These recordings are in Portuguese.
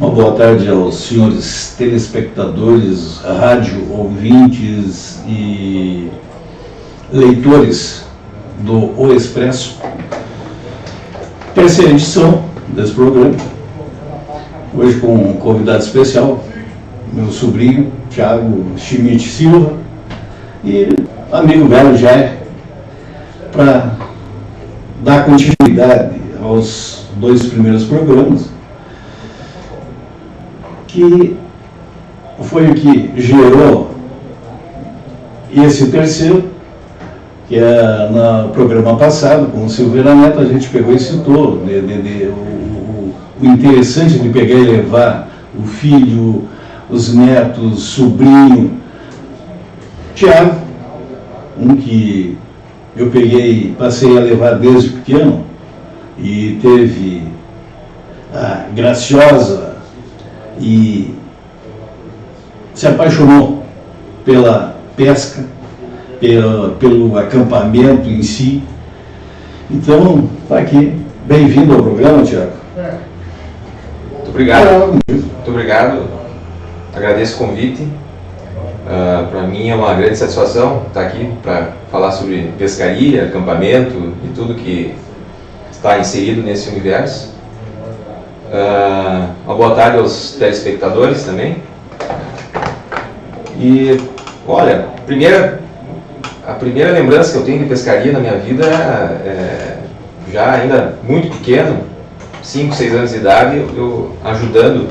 Uma boa tarde aos senhores telespectadores, rádio ouvintes e leitores do O Expresso. Essa é a edição desse programa, hoje com um convidado especial, meu sobrinho, Thiago Schmidt Silva, e amigo velho Jair, para dar continuidade aos dois primeiros programas, que foi o que gerou esse terceiro, que é no programa passado, com o Silveira Neto, a gente pegou e citou o interessante de pegar e levar o filho, os netos, sobrinho, Thiago, um que eu peguei, passei a levar desde pequeno, e teve a graciosa e se apaixonou pela pesca, pelo acampamento em si. Então, está aqui. Bem-vindo ao programa, Thiago. Muito obrigado. Muito obrigado. Agradeço o convite. Para mim é uma grande satisfação estar aqui para falar sobre pescaria, acampamento e tudo que está inserido nesse universo. Uma boa tarde aos telespectadores também. E, olha, a primeira lembrança que eu tenho de pescaria na minha vida já ainda muito pequeno, 5, 6 anos de idade, eu ajudando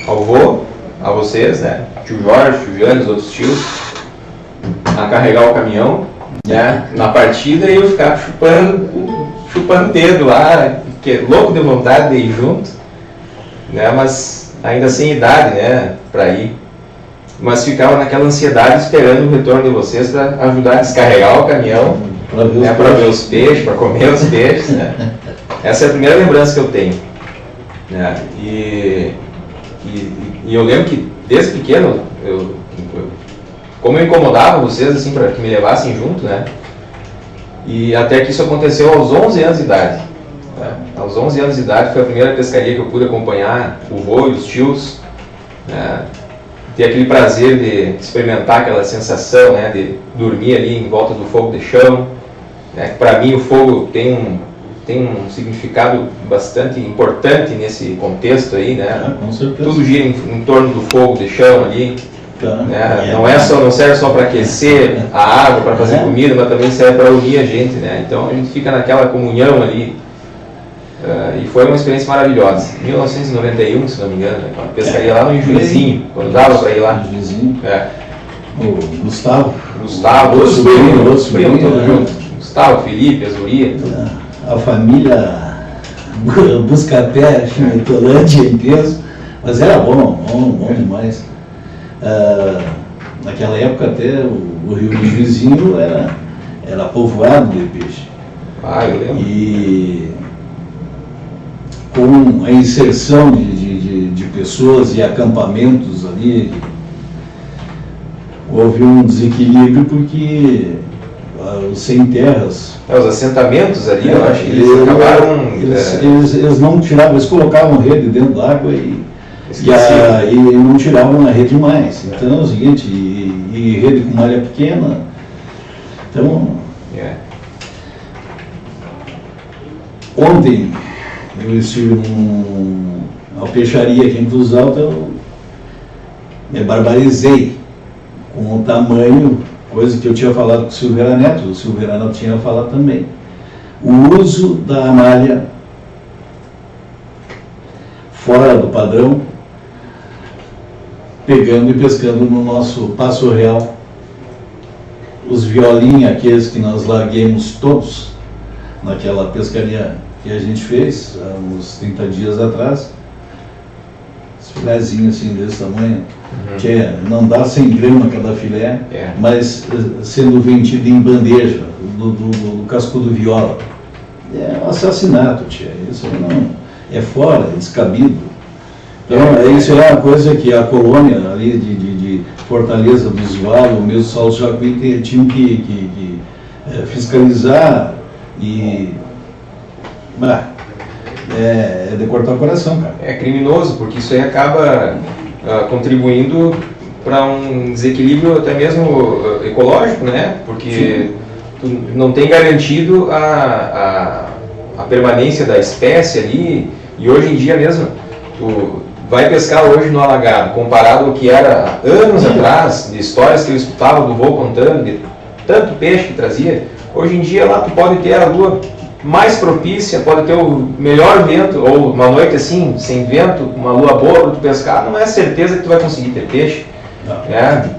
ao vô, a vocês, né, tio Jorge, tio Jânio, os outros tios, a carregar o caminhão, né, na partida, e eu ficava chupando dedo lá, que louco de vontade de ir junto, né, mas ainda sem idade, né, para ir. Mas ficava naquela ansiedade esperando o retorno de vocês para ajudar a descarregar o caminhão, para ver os peixes, para comer os peixes, né. Essa é a primeira lembrança que eu tenho, né. E eu lembro que desde pequeno, como eu incomodava vocês assim para que me levassem junto, né? E até que isso aconteceu aos 11 anos de idade. Né? Aos 11 anos de idade foi a primeira pescaria que eu pude acompanhar o vô e os tios, né? Ter aquele prazer de experimentar aquela sensação, né? De dormir ali em volta do fogo de chão. Né? Para mim o fogo tem um significado bastante importante nesse contexto aí, né? Com certeza. Tudo gira em torno do fogo de chão ali, né? Não serve só para aquecer a água, para fazer comida, mas também serve para unir a gente, né? Então a gente fica naquela comunhão ali, e foi uma experiência maravilhosa. 1991, se não me engano, né? Uma pescaria lá no Juizinho, quando dava para ir lá. Juizinho. O Gustavo, todos os primos todos juntos. Gustavo, Felipe, Azuria. A família Buscapé, Chimetolândia em peso, mas era bom demais. Naquela época até o Rio do Juizinho era povoado de peixe. Eu lembro. E com a inserção de pessoas e acampamentos ali, houve um desequilíbrio porque os sem terras, os assentamentos ali, eu acho que eles acabaram... Eles não tiravam, eles colocavam rede dentro d'água e não tiravam a rede mais. Então é o seguinte, e rede com malha pequena. Então, ontem eu estive numa peixaria aqui em Cruz Alta, eu me barbarizei com o tamanho, coisa que eu tinha falado com o Silveira Neto, o Silveira Neto tinha falado também. O uso da malha fora do padrão, pegando e pescando no nosso Passo Real. Os violinhos, aqueles que nós larguemos todos, naquela pescaria que a gente fez, há uns 30 dias atrás, esse filézinho assim desse tamanho, que não dá 100 gramas cada filé, mas sendo vendido em bandeja, do cascudo viola. É um assassinato, tia. Isso não é fora, é descabido. Então, isso é uma coisa que a colônia ali de Fortaleza dos Vales, o mesmo Salto Jacuí, tinham que fiscalizar e é de cortar o coração, cara. É criminoso, porque isso aí acaba contribuindo para um desequilíbrio até mesmo ecológico, né? Porque tu não tem garantido a permanência da espécie ali, e hoje em dia mesmo, tu vai pescar hoje no alagado, comparado ao que era anos atrás, de histórias que eu escutava do vô contando, de tanto peixe que trazia, hoje em dia lá tu pode ter a lua mais propícia, pode ter o melhor vento, ou uma noite assim, sem vento, uma lua boa para tu pescar, não é certeza que tu vai conseguir ter peixe. Né?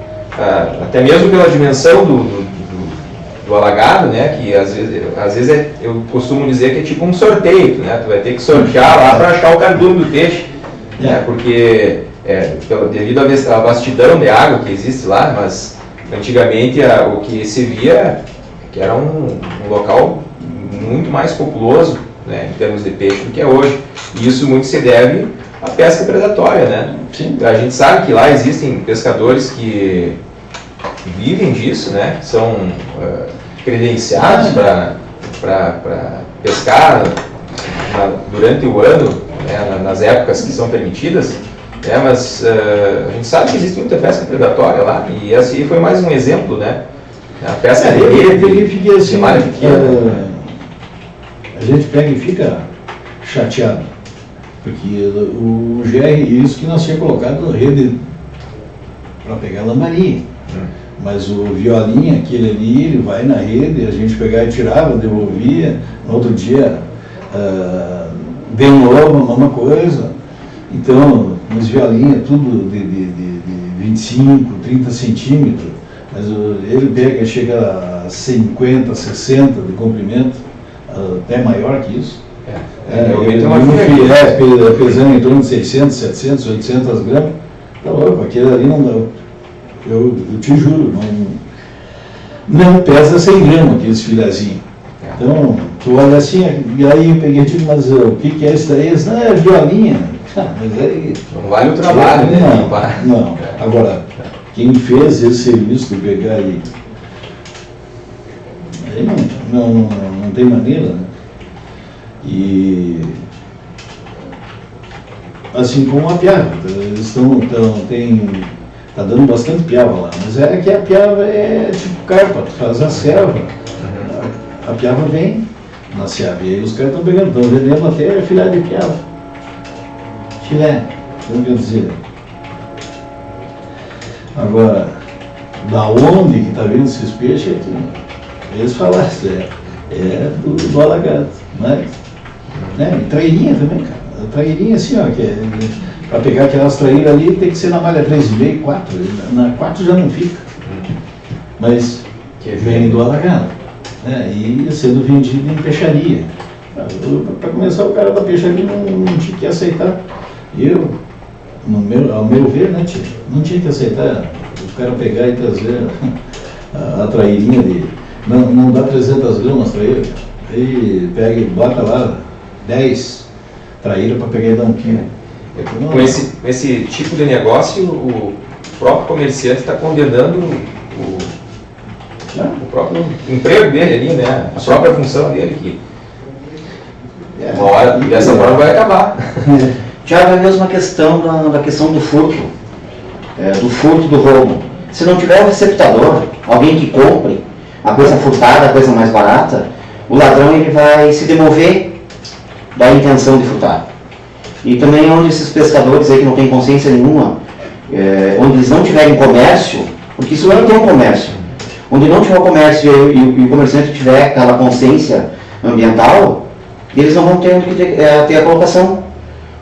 Até mesmo pela dimensão do alagado, né? Que às vezes eu costumo dizer que é tipo um sorteio, né? Tu vai ter que sortear lá para achar o cardume do peixe, né? Porque devido à vastidão de água que existe lá, mas antigamente o que se via que era um local muito mais populoso, né, em termos de peixe do que é hoje. E isso muito se deve à pesca predatória, né? Sim. A gente sabe que lá existem pescadores que vivem disso, né? São credenciados para pescar durante o ano, né, nas épocas que são permitidas, né? Mas a gente sabe que existe muita pesca predatória lá, e esse foi mais um exemplo, né? A pesca de rede, assim, de malha pequena. A gente pega e fica chateado, porque o GR, isso que nós tínhamos colocado rede para pegar lambari, mas o violinha, aquele ali, ele vai na rede, a gente pegava e tirava, devolvia, no outro dia de novo, a mesma coisa. Então, os violinhas, tudo de 25, 30 centímetros, mas ele pega, chega a 50, 60 de comprimento, até maior que isso. Pesando em torno de 600, 700, 800 gramas, tá louco, aquele ali não dá. Eu te juro, não pesa 100 gramas aqueles filezinhos. Então, tu olha assim, e aí eu peguei e digo, mas o que é isso daí? Não, é violinha. Mas aí, não vale o trabalho, né? Não. Agora, quem fez esse serviço de pegar aí não tem maneira, né? E assim como a piava, eles tá dando bastante piava lá, mas é que a piava é tipo carpa, tu faz a selva, a piava vem na selva, e aí os caras estão pegando, estão vendendo até filé de piava. Filé, não quer dizer. Agora, da onde que está vindo esses peixes, eles falaram, é do alagado, mas, né, e trairinha também, cara, trairinha assim, ó, para pegar aquelas traíras ali tem que ser na malha 3,5, 4, na 4 já não fica, mas vem do alagado, né, e sendo vendido em peixaria. Para começar, o cara da peixaria não tinha que aceitar, ao meu ver, né, não tinha que aceitar o cara pegar e trazer a trairinha dele. Não dá 300 gramas traíra, aí pega e bota lá 10 traíras para pegar e dar 1 quilo. Com esse tipo de negócio, o próprio comerciante está condenando o próprio emprego dele ali, né? A própria função dele, que uma hora dessa forma vai acabar. Tiago, é a mesma questão da questão do furto, do roubo. Se não tiver um receptador, alguém que compre a coisa furtada, a coisa mais barata, o ladrão ele vai se demover da intenção de furtar. E também onde esses pescadores aí que não têm consciência nenhuma, onde eles não tiverem comércio, porque isso não tem um comércio, onde não tiver o comércio e o comerciante tiver aquela consciência ambiental, eles não vão ter onde ter a colocação.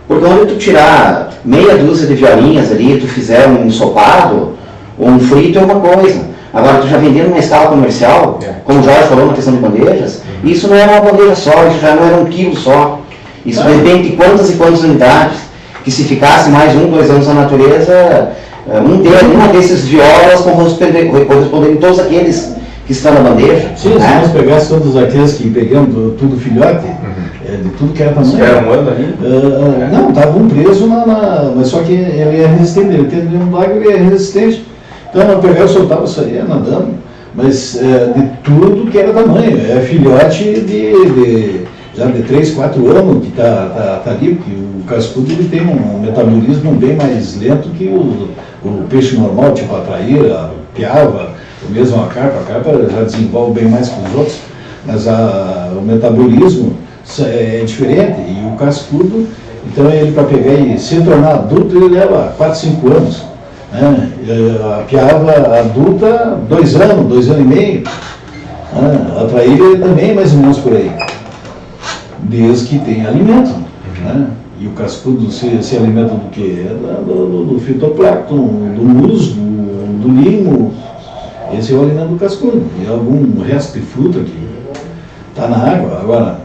Porque onde tu tirar meia dúzia de violinhas ali, tu fizer um ensopado ou um frito é uma coisa. Agora, tu já vendendo numa escala comercial, como o Jorge falou na questão de bandejas, isso não era uma bandeja só, isso já não era 1 quilo só. Isso depende de quantas e quantas unidades, que se ficasse mais 1, 2 anos na natureza, uma desses violas corresponderia em todos aqueles que estão na bandeja. Sim, né? Se nós pegássemos todos aqueles que pegamos tudo filhote, de tudo que era tamanho. Era um ano ali? Não, estavam presos mas só que ele é resistente, ele tem um lago, ele é resistente. Então eu pegava e soltava isso aí, nadando, mas de tudo que era tamanho, é filhote já de 3, 4 anos que tá ali, porque o cascudo ele tem um metabolismo bem mais lento que o peixe normal, tipo a traíra, a piava, ou mesmo a carpa já desenvolve bem mais que os outros, mas o metabolismo é diferente, e o cascudo, então ele para pegar e se tornar adulto, ele leva 4, 5 anos. Né? A piava adulta, 2 anos, 2 anos e meio. A traíra também mais ou menos por aí. Desde que tem alimento. Né? E o cascudo se alimenta do quê? Do fitoplâncton, do musgo, do limo. Esse é o alimento do cascudo. E algum resto de fruta que está na água. Agora,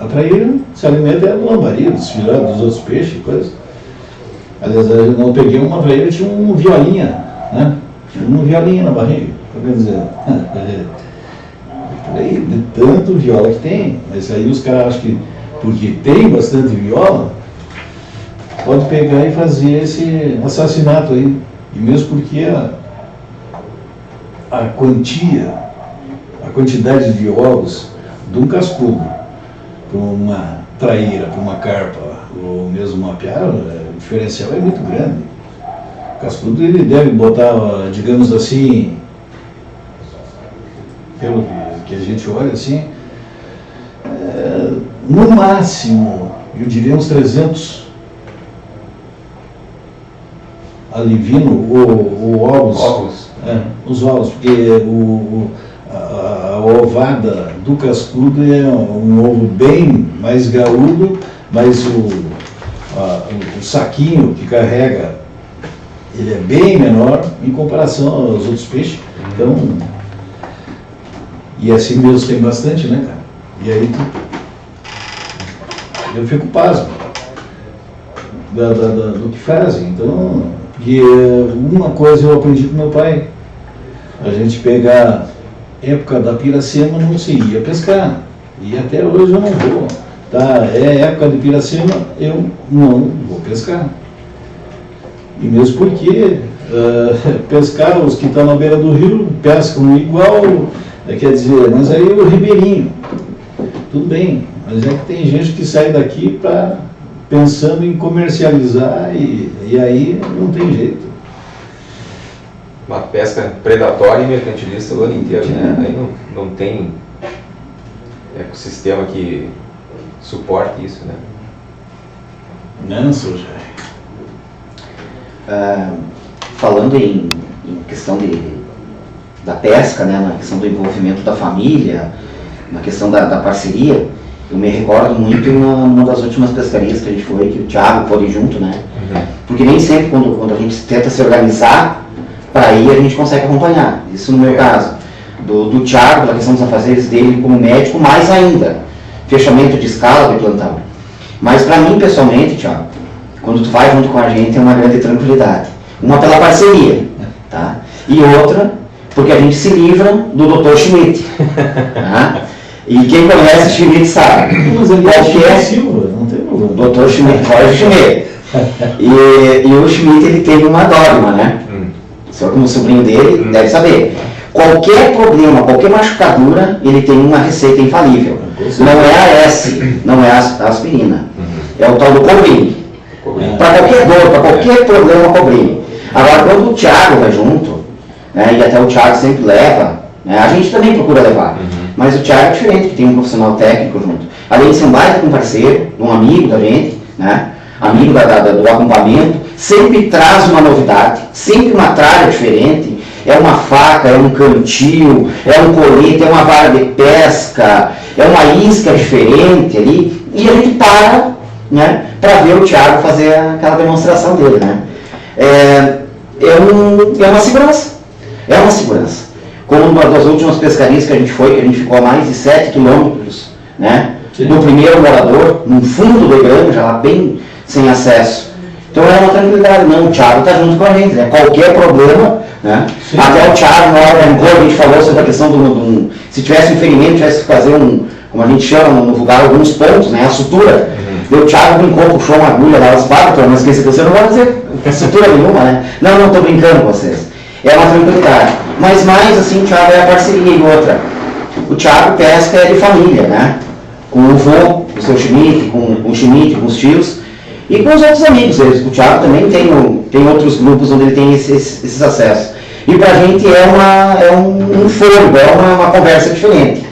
a traíra se alimenta do lambari, dos filhotes, dos outros peixes, coisas. Aliás, eu peguei uma traíra, tinha um violinha, né? Tinha um violinha na barriga. Quer dizer, de tanto viola que tem, mas aí os caras acham que porque tem bastante viola, pode pegar e fazer esse assassinato aí. E mesmo porque a quantidade de ovos de um cascudo para uma traíra, para uma carpa, ou mesmo uma piara, o diferencial é muito grande. O cascudo ele deve botar, digamos assim, pelo que a gente olha assim, no máximo, eu diria uns 300 alivino ou ovos. Os ovos, porque a ovada do cascudo é um ovo bem mais graúdo, mas o saquinho que carrega, ele é bem menor em comparação aos outros peixes. Então, e assim mesmo tem bastante, né, cara? E aí eu fico pasmo do que fazem. Então, porque uma coisa eu aprendi com meu pai, a gente pegar época da piracema não se ia pescar, e até hoje eu não vou. Tá, é época de piracema, eu não vou pescar. E mesmo porque pescar os que estão na beira do rio pescam igual, quer dizer, mas aí o ribeirinho, tudo bem, mas é que tem gente que sai daqui pensando em comercializar e aí não tem jeito. Uma pesca predatória e mercantilista o ano inteiro, né? Aí não tem ecossistema que suporte isso, né? Não, senhor. Falando em questão da pesca, né, na questão do envolvimento da família, na questão da parceria, eu me recordo muito numa das últimas pescarias que a gente foi, que o Thiago foi junto, né? Porque nem sempre quando a gente tenta se organizar para ir, a gente consegue acompanhar. Isso no meu caso. Do Thiago, pela questão dos afazeres dele como médico, mais ainda. Fechamento de escala de plantão. Mas para mim, pessoalmente, Thiago, quando tu vai junto com a gente, é uma grande tranquilidade. Uma pela parceria, tá? E outra, porque a gente se livra do Dr. Schmidt. Tá? E quem conhece Schmidt sabe. Mas ele qualquer Silva, não tem problema. Dr. Schmidt, Jorge Schmidt. E o Schmidt, ele teve uma dogma, né? O senhor, como sobrinho dele, deve saber. Qualquer problema, qualquer machucadura, ele tem uma receita infalível. Não é a S, não é a aspirina. É o tal do Cobrim. Para qualquer dor, para qualquer problema, Cobrim. Agora, quando o Thiago vai junto, né, e até o Thiago sempre leva, né, a gente também procura levar. Mas o Thiago é diferente, que tem um profissional técnico junto. Além de ser um baita com parceiro, um amigo da gente, né, amigo do acampamento, sempre traz uma novidade, sempre uma tralha diferente. É uma faca, é um cantil, é um colete, é uma vara de pesca, é uma isca diferente ali. E a gente para, né, para ver o Thiago fazer aquela demonstração dele, né. É uma segurança. É uma segurança. Como uma das últimas pescarias que a gente foi, que a gente ficou a mais de 7 quilômetros, né, do primeiro morador, no fundo do granja, lá bem sem acesso. Então era uma tranquilidade. Não, o Thiago está junto com a gente, né? Qualquer problema, né? Até o Thiago, na hora da encontro, a gente falou sobre a questão se tivesse um ferimento, tivesse que fazer como a gente chama no vulgar, alguns pontos, né? A sutura. O Thiago brincou, puxou uma agulha lá, as patas, não esqueça que você não vai fazer sutura nenhuma, né? Não, estou brincando com vocês. É uma tranquilidade. Mas mais assim, o Thiago é a parceria e outra. O Thiago pesca é de família, né? com o vô, o seu Schmidt, com o Schmidt, com os tios, e com os outros amigos. O Thiago também tem outros grupos onde ele tem esses acessos. E pra gente é um fôlego, é uma conversa diferente.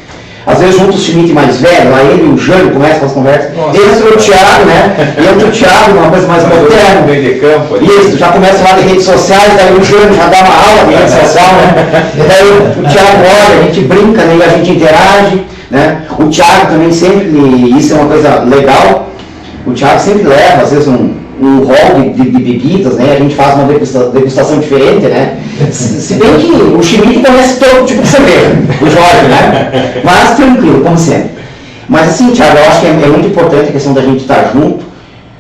Às vezes junto o Schmidt mais velho, lá ele e o Jânio começam com as conversas, entra o Thiago, né? Entra o Thiago, uma coisa mais moderna. Meio de campo ali. Isso, já começa lá de redes sociais, daí o Jânio já dá uma aula de rede social, né? Daí o Thiago olha, a gente brinca, né? E a gente interage, né? O Thiago também sempre, isso é uma coisa legal, o Thiago sempre leva, às vezes, um rol de bebidas, né? A gente faz uma degustação diferente, né? Se bem que o Schmidt conhece todo tipo de cerveja, o Jorge, né? Mas tranquilo, como sempre. Mas assim, Thiago, eu acho que é muito importante a questão da gente estar junto.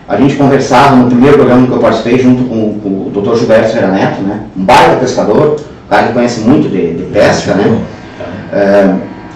A gente conversava no primeiro programa que eu participei, junto com o Dr. Gilberto Ferreira Neto, né? Um baita pescador, um cara que conhece muito de pesca, né?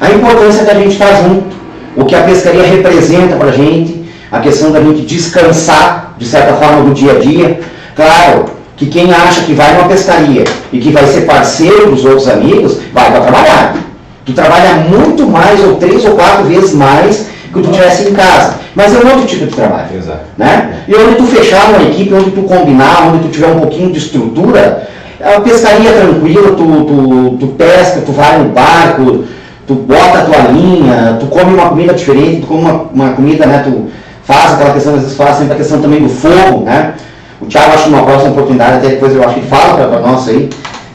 A importância da gente estar junto, o que a pescaria representa pra gente, a questão da gente descansar, de certa forma, do dia a dia. Claro que quem acha que vai numa pescaria e que vai ser parceiro dos outros amigos, vai para trabalhar. Tu trabalha muito mais, ou 3 ou 4 vezes mais, que tu tivesse em casa. Mas é um outro tipo de trabalho. Exato. Né? E onde tu fechar uma equipe, onde tu combinar, onde tu tiver um pouquinho de estrutura, a pescaria é tranquila, tu pesca, tu vai no barco, tu bota a tua linha, tu come uma comida diferente, tu come uma comida, né, tu faz aquela questão, às vezes faz sempre a questão também do fogo, né? O Thiago, acho que numa próxima oportunidade, até depois eu acho que ele fala para nós aí,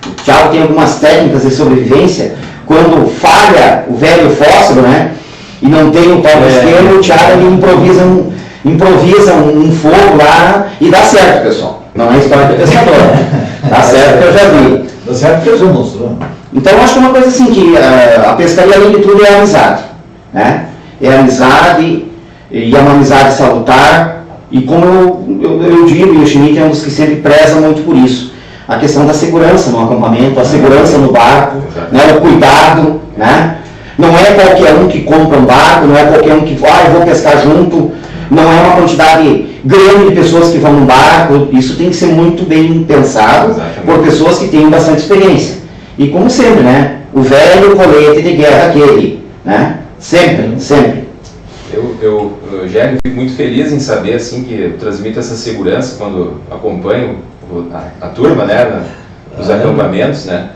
o Thiago tem algumas técnicas de sobrevivência, quando falha o velho fósforo, né, e não tem o tal isqueiro, o Thiago ele improvisa um fogo lá e dá certo, pessoal. Não é história de pescador, dá certo que eu já vi. Dá certo que eu já mostrou. Então eu acho que é uma coisa assim, que a pescaria, além de tudo, é amizade, né? É amizade, e é uma amizade salutar, e como eu digo, e o Schmidt é um dos que sempre preza muito por isso, a questão da segurança no acampamento, a segurança no barco, né? O cuidado, né? Não é qualquer um que compra um barco, não é qualquer um que eu vou pescar junto, não é uma quantidade grande de pessoas que vão no barco, isso tem que ser muito bem pensado. Exatamente. Por pessoas que têm bastante experiência. E como sempre, né? O velho colete de guerra aquele, né? Sempre, sempre. Eu Gélio, fico muito feliz em saber assim, que eu transmito essa segurança quando acompanho a turma, né, nos acampamentos, né?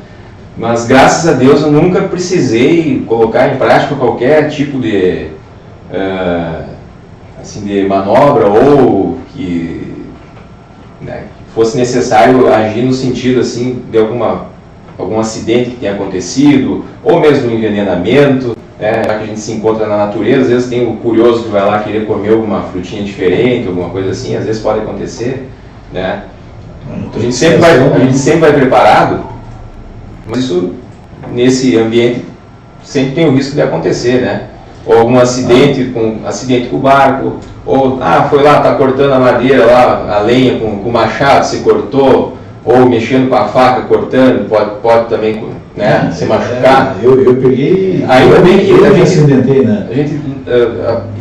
Mas graças a Deus eu nunca precisei colocar em prática qualquer tipo de, assim, de manobra ou que, né, fosse necessário agir no sentido assim, de algum acidente que tenha acontecido, ou mesmo um envenenamento. Já que a gente se encontra na natureza, às vezes tem o curioso que vai lá querer comer alguma frutinha diferente, alguma coisa assim, às vezes pode acontecer, né? A gente sempre vai preparado, mas isso, nesse ambiente, sempre tem o risco de acontecer, né? Ou algum acidente com o barco, ou foi lá, tá cortando a madeira lá, a lenha com o machado, se cortou, ou mexendo com a faca, cortando, pode também, né, se machucar. Eu peguei, ainda bem que eu me acidentei, né?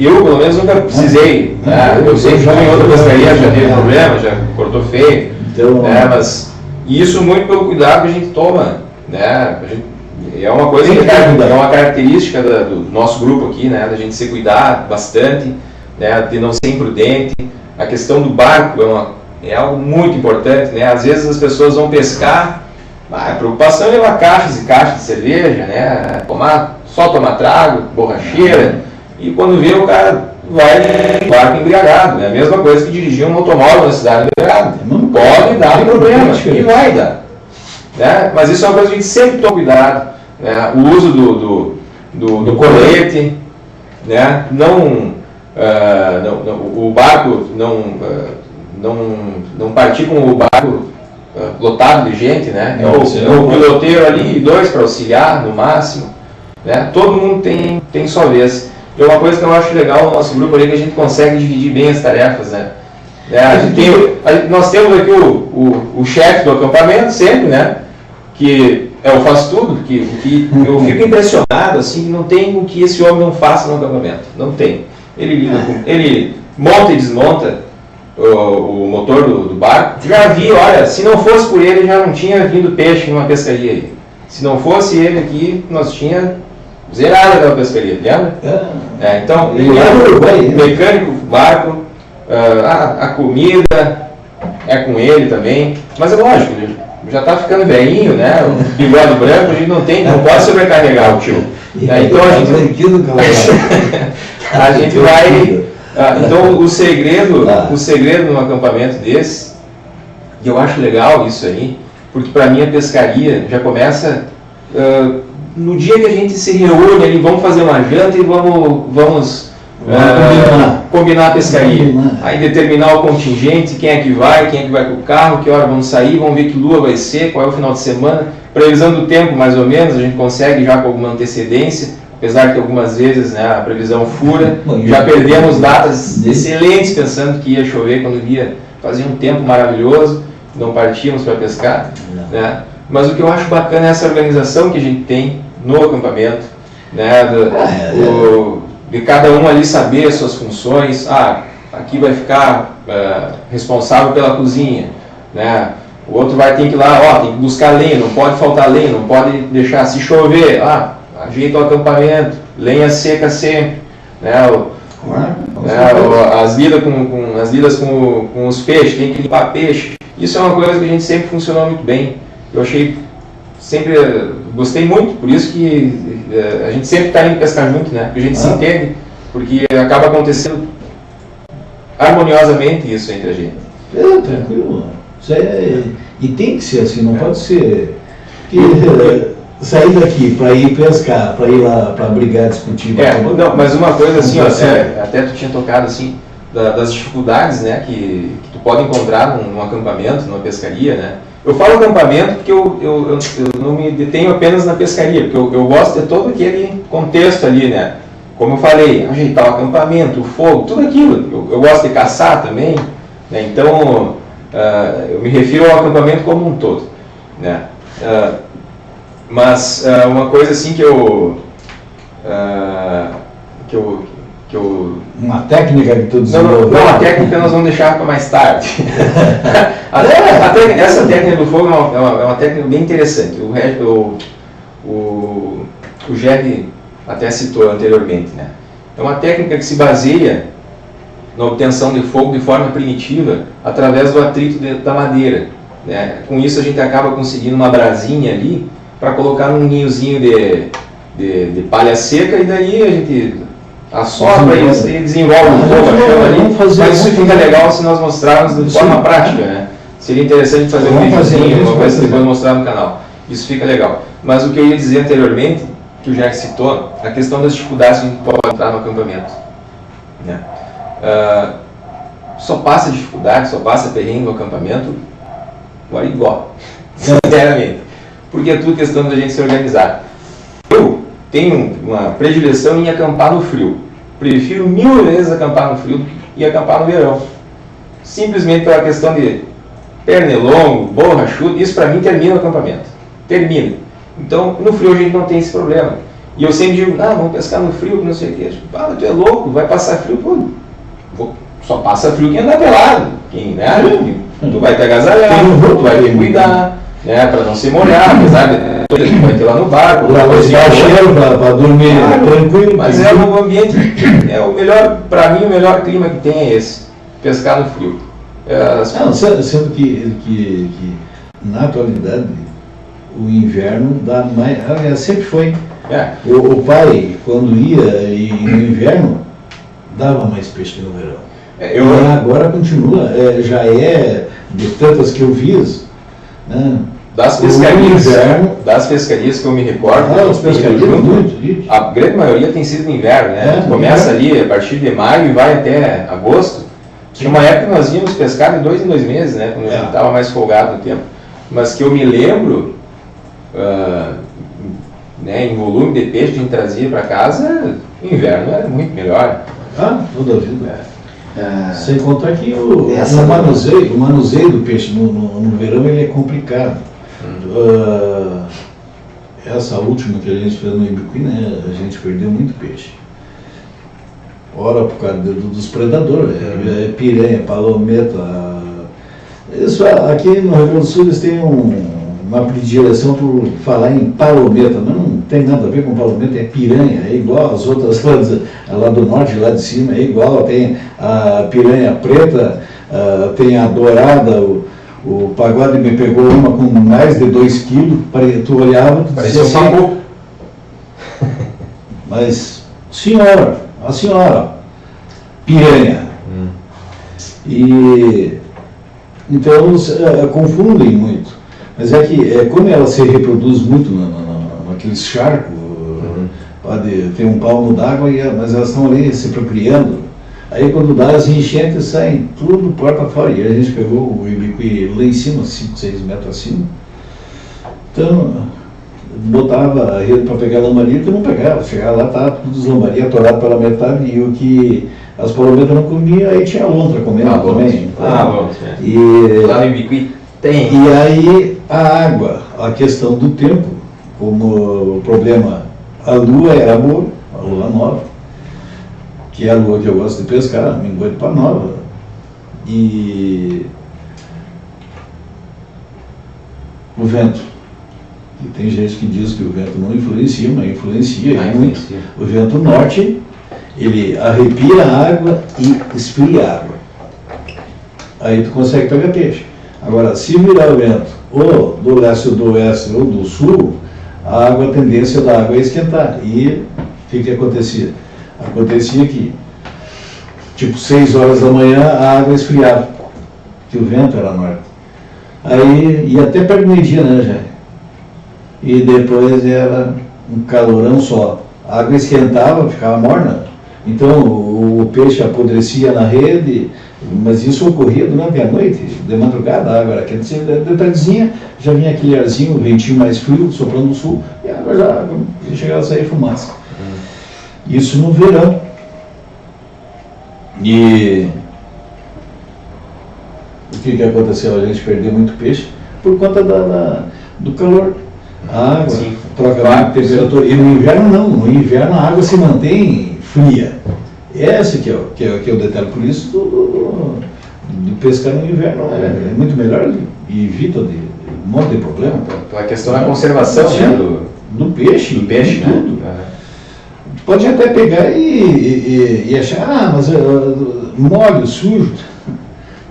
Eu pelo menos nunca precisei, né? Eu sempre já em outra pescaria, já teve problema, já cortou feio, então, né? Mas isso muito pelo cuidado que a gente toma, né? É uma coisa que é uma característica do nosso grupo aqui, né? Da gente se cuidar bastante, né? De não ser imprudente. A questão do barco é algo muito importante, né? Às vezes as pessoas vão pescar, a preocupação é levar caixas e caixas de cerveja, né? Só tomar trago, borracheira, e quando vê o cara vai no barco embriagado, né? A mesma coisa que dirigir um automóvel na cidade embriagado. Não pode dar problema, e vai dar. Né? Mas isso é uma coisa que a gente sempre toma cuidado, né? O uso do colete, né? O barco não partir com o barco lotado de gente, né? É o piloteiro ali e 2 para auxiliar no máximo, né? Todo mundo tem sua vez. E uma coisa que eu acho legal no nosso grupo ali é que a gente consegue dividir bem as tarefas, né? Nós temos aqui o chefe do acampamento sempre, né? Que eu faço tudo, que eu fico impressionado, assim, não tem o que esse homem não faça no acampamento, não tem. Ele monta e desmonta o motor do barco. Já vi, olha, se não fosse por ele já não tinha vindo peixe numa pescaria aí. Se não fosse ele aqui, nós tinha zerada aquela pescaria, lembra? Então, mecânico, barco, a comida é com ele também, mas é lógico, ele já está ficando velhinho, né? O bigode branco, a gente não pode sobrecarregar o tio. Então a gente vai. Então o segredo num acampamento desse, e eu acho legal isso aí, porque para mim a pescaria já começa no dia que a gente se reúne ali, vamos fazer uma janta e vamos combinar a pescaria. Aí determinar o contingente, quem é que vai com o carro, que hora vamos sair, vamos ver que lua vai ser, qual é o final de semana, previsão do tempo mais ou menos, a gente consegue já com alguma antecedência, apesar que algumas vezes, né, a previsão fura, já perdemos datas excelentes pensando que ia chover quando ia fazer um tempo maravilhoso, não partíamos para pescar, né? Mas o que eu acho bacana é essa organização que a gente tem no acampamento, né, de cada um ali saber as suas funções. Aqui vai ficar responsável pela cozinha, né? O outro vai ter que ir lá, tem que buscar lenha, não pode faltar lenha, não pode deixar se chover, ajeita o acampamento, lenha seca sempre, né? As lidas com os peixes, tem que limpar peixe. Isso é uma coisa que a gente sempre funcionou muito bem. Eu sempre gostei muito, por isso que a gente sempre está indo pescar junto, né? Porque a gente se entende, porque acaba acontecendo harmoniosamente isso entre a gente. Tranquilo. E tem que ser assim, não pode ser sair daqui para ir pescar, para ir lá para brigar, discutir. Não, mas uma coisa assim, até tu tinha tocado assim, das dificuldades, né, que tu pode encontrar num acampamento, numa pescaria, né? Eu falo acampamento porque eu não me detenho apenas na pescaria, porque eu gosto de todo aquele contexto ali, né? Como eu falei, ajeitar o acampamento, o fogo, tudo aquilo. Eu gosto de caçar também, né? Então eu me refiro ao acampamento como um todo, né? Mas uma coisa assim que eu uma técnica que tu desenvolveu? Não, a técnica nós vamos deixar para mais tarde. Essa técnica do fogo é uma técnica bem interessante. O Jeff até citou anteriormente, né? É uma técnica que se baseia na obtenção de fogo de forma primitiva através do atrito da madeira, né? Com isso a gente acaba conseguindo uma brasinha ali para colocar num ninhozinho de palha seca, e daí a gente assopra e desenvolve um fogo, a chama ali. Mas isso fica legal se nós mostrarmos de forma prática, né? Seria interessante fazer um videozinho, uma coisa que depois mostrar no canal. Isso fica legal. Mas o que eu ia dizer anteriormente, que o Jack citou, a questão das dificuldades que a gente pode encontrar no acampamento, né? Só passa dificuldade, só passa perrengue no acampamento o Arigó, sinceramente, porque é tudo questão da gente se organizar. Eu tenho uma predileção em acampar no frio, prefiro 1000 vezes acampar no frio do que acampar no verão, simplesmente pela questão de pernilongo, borrachudo. Isso para mim termina o acampamento, termina. Então no frio a gente não tem esse problema, e eu sempre digo, vamos pescar no frio, não sei o que. Tu é louco, vai passar frio? Só passa frio quem anda pelado, né? Tu vai te agasalhar, tu vai ter que cuidar, né, para não se molhar, apesar de tu vai ter lá no barco, para dormir tranquilo. Mas é um ambiente, o melhor, para mim o melhor clima que tem é esse, pescar no frio. Sendo que na atualidade o inverno dá mais, sempre foi. O pai, quando ia e no inverno, dava mais peixe que no verão. Agora continua, já é de tantas que eu vi, né? Das pescarias que eu me recordo, a grande maioria tem sido no inverno, né? Começa ali a partir de maio e vai até agosto. Tinha uma época que nós íamos pescar de 2 em 2 meses, né? Quando a gente estava mais folgado no tempo. Mas que eu me lembro, né, em volume de peixe que a gente trazia para casa, o inverno era muito melhor. Toda a vida. Sem contar que o manuseio do peixe no verão ele é complicado. Essa última que a gente fez no Imbicuí, né, a gente perdeu muito peixe. Ora por causa dos predadores, piranha, palometa. Isso, aqui no Rio Grande do Sul eles têm uma predileção por falar em palometa, mas não tem nada a ver com palometa, é piranha, é igual às outras lá do norte, lá de cima, é igual, tem a piranha preta, tem a dourada, o Pagode me pegou uma com mais de 2 quilos, tu olhava, tu Parecia dizia um assim, papo. mas a senhora, piranha. E então confundem muito. Mas é que como ela se reproduz muito naqueles charcos, pode ter um palmo d'água, mas elas estão ali se procriando. Aí quando dá as enchentes saem tudo porta fora. E a gente pegou o ibiqui lá em cima, 5, 6 metros acima. Então botava a rede para pegar lambari, tu não pegava. Chegava lá, estava tudo os lambari atorado pela metade, e o que as palometas não comiam, aí tinha a lontra comendo também. E lá no Ibiqui tem. E aí a água, a questão do tempo, como o problema, a lua era boa, a lua nova, que é a lua que eu gosto de pescar, mingoa de Panova. E o vento. E tem gente que diz que o vento não influencia, mas influencia muito. O vento norte, ele arrepia a água e esfria a água. Aí tu consegue pegar peixe. Agora, se virar o vento ou do leste ou do oeste ou do sul, a água, a tendência da água é esquentar. E o que acontecia? Acontecia que, tipo 6 horas da manhã, a água esfriava, que o vento era norte. Aí ia até perto do meio-dia, né, já? E depois era um calorão só. A água esquentava, ficava morna. Então o peixe apodrecia na rede, mas isso ocorria durante a noite, de madrugada. A água era quente, de tardezinha já vinha aquele arzinho, o ventinho mais frio, soprando do sul, e a água já chegava a sair fumaça. Isso no verão. E o que aconteceu? A gente perdeu muito peixe por conta do calor. A água troca de temperatura. E no inverno não, no inverno a água se mantém fria. Esse que é o detalhe. Por isso do pescar no inverno é muito melhor e evita um monte de problema. Então a questão da conservação, né, do peixe, né? Tudo. Pode até pegar e achar, mas molho, sujo.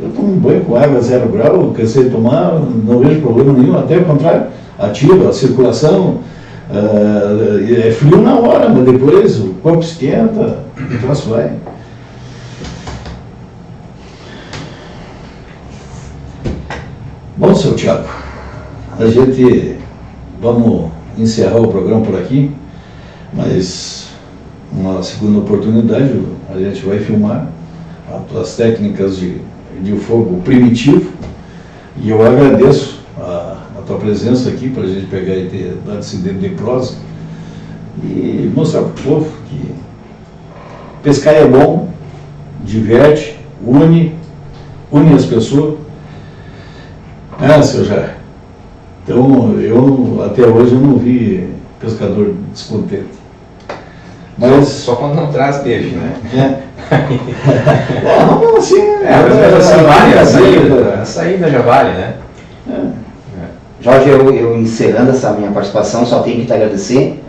Eu tomo banho com água 0 grau, cansei de tomar, não vejo problema nenhum, até o contrário, ativa a circulação, é frio na hora, mas depois o corpo esquenta, o troço vai. Bom, seu Thiago, a gente vamos encerrar o programa por aqui, mas uma segunda oportunidade a gente vai filmar as técnicas de fogo primitivo, e eu agradeço a tua presença aqui para a gente pegar e ter dado esse dedo de prosa e mostrar para o povo que pescar é bom, diverte, une as pessoas. Seu Jair, então eu até hoje eu não vi pescador descontente. Mas só quando não traz peixe, né? Não, assim, mas assim vale, a saída já vale, né? Jorge, eu encerrando essa minha participação, só tenho que te agradecer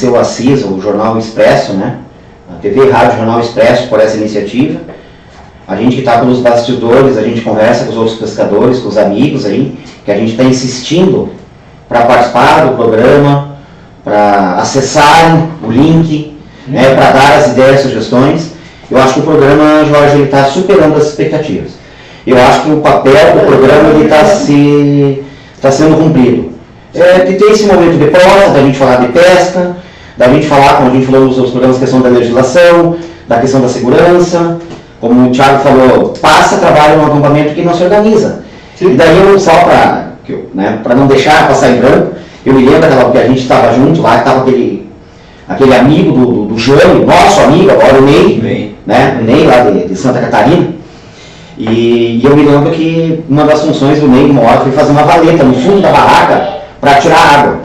o Assis, o Jornal Expresso, né? A TV e Rádio Jornal Expresso por essa iniciativa. A gente que está pelos bastidores, a gente conversa com os outros pescadores, com os amigos aí, que a gente está insistindo para participar do programa, para acessarem o link, né, para dar as ideias e sugestões. Eu acho que o programa, Jorge, está superando as expectativas. Eu acho que o papel do programa está sendo cumprido. De ter esse momento de prosa, da gente falar de pesca, da gente falar, como a gente falou nos outros programas, questão da legislação, da questão da segurança. Como o Thiago falou, passa trabalho no acampamento que não se organiza. Sim. E daí eu só para não deixar passar em branco, eu me lembro daquela que a gente estava junto lá, que estava aquele amigo do Jânio, nosso amigo agora, o Ney, né? O Ney lá de Santa Catarina. E eu me lembro que uma das funções do Ney, uma hora, foi fazer uma valeta no fundo da barraca para tirar água.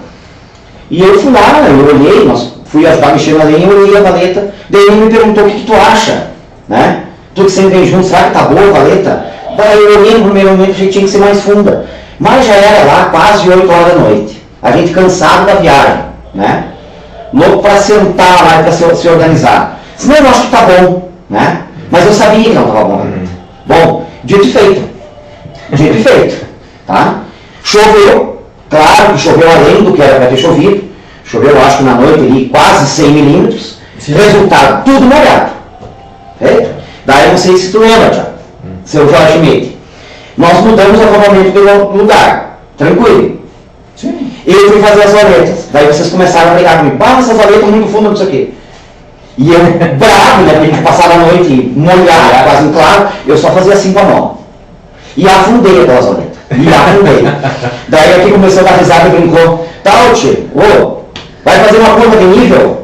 E eu fui lá, eu olhei, fui ajudar a mexer na lenha, eu olhei a valeta, daí ele me perguntou o que tu acha, né? Tu que sempre vem junto, será que tá boa a valeta? Daí eu olhei no primeiro momento, a gente tinha que ser mais funda. Mas já era lá quase 8 horas da noite. A gente cansado da viagem, né? Louco para sentar lá e para se organizar. Senão eu acho que tá bom, né? Mas eu sabia que não estava bom. Bom, dito e feito. Dito e feito, tá? Choveu, claro que choveu além do que era para ter chovido. Choveu, acho que na noite ali, quase 100 milímetros. Resultado, tudo molhado. Certo? Daí eu não sei se tu lembra, Thiago, seu Jorge Schmidt. Nós mudamos o acabamento do lugar, tranquilo. Sim. Eu fui fazer as valetas. Daí vocês começaram a brigar comigo. Essas valetas estão muito fundas, não sei o quê. E eu, bravo, né? Porque a gente passava a noite molhado, quase claro. Eu só fazia assim com a mão. E afundei aquelas valetas. E afundei. Daí aqui começou a dar risada e brincou. Tá, tio, vai fazer uma curva de nível?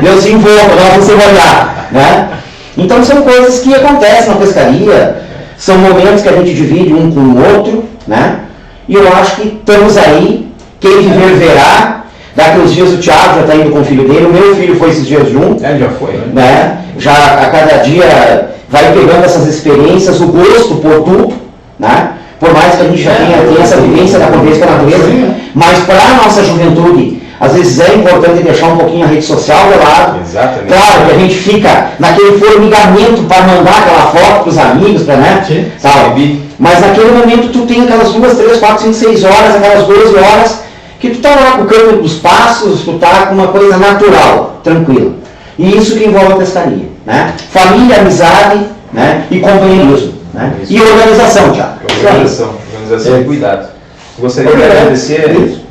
Eu sim vou, nós vamos se molhar, né? Então são coisas que acontecem na pescaria. São momentos que a gente divide um com o outro, né? E eu acho que estamos aí, quem viver verá. Daqui uns dias o Thiago já está indo com o filho dele, o meu filho foi esses dias junto. Já foi, né? Já a cada dia vai pegando essas experiências, o gosto por tudo, né? Por mais que a gente já tenha essa vivência da convivência com a natureza, mas para a nossa juventude, às vezes é importante deixar um pouquinho a rede social de lado. Exatamente. Claro que a gente fica naquele formigamento para mandar aquela foto para os amigos, pra, né? Sim. Sabe? Mas naquele momento tu tem aquelas 2, 3, 4, 5, 6 horas, aquelas 12 horas, que tu tá lá com o campo dos passos, tu tá com uma coisa natural, tranquila. E isso que envolve a pescaria, né? Família, amizade, né? E companheirismo, né? E organização, Thiago. Organização e cuidado. Gostaria de agradecer,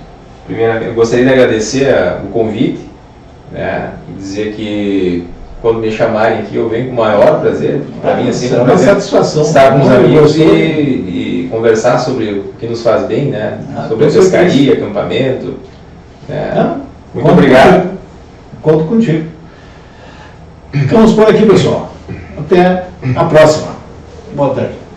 primeiro, eu gostaria de agradecer o convite, né? E dizer que quando me chamarem aqui eu venho com o maior prazer. Para mim é sempre uma satisfação estar com os amigos e conversar sobre o que nos faz bem, né? Sobre a pescaria, acampamento. Né? Muito obrigado. Conto contigo. Ficamos por aqui, pessoal. Até a próxima. Boa tarde.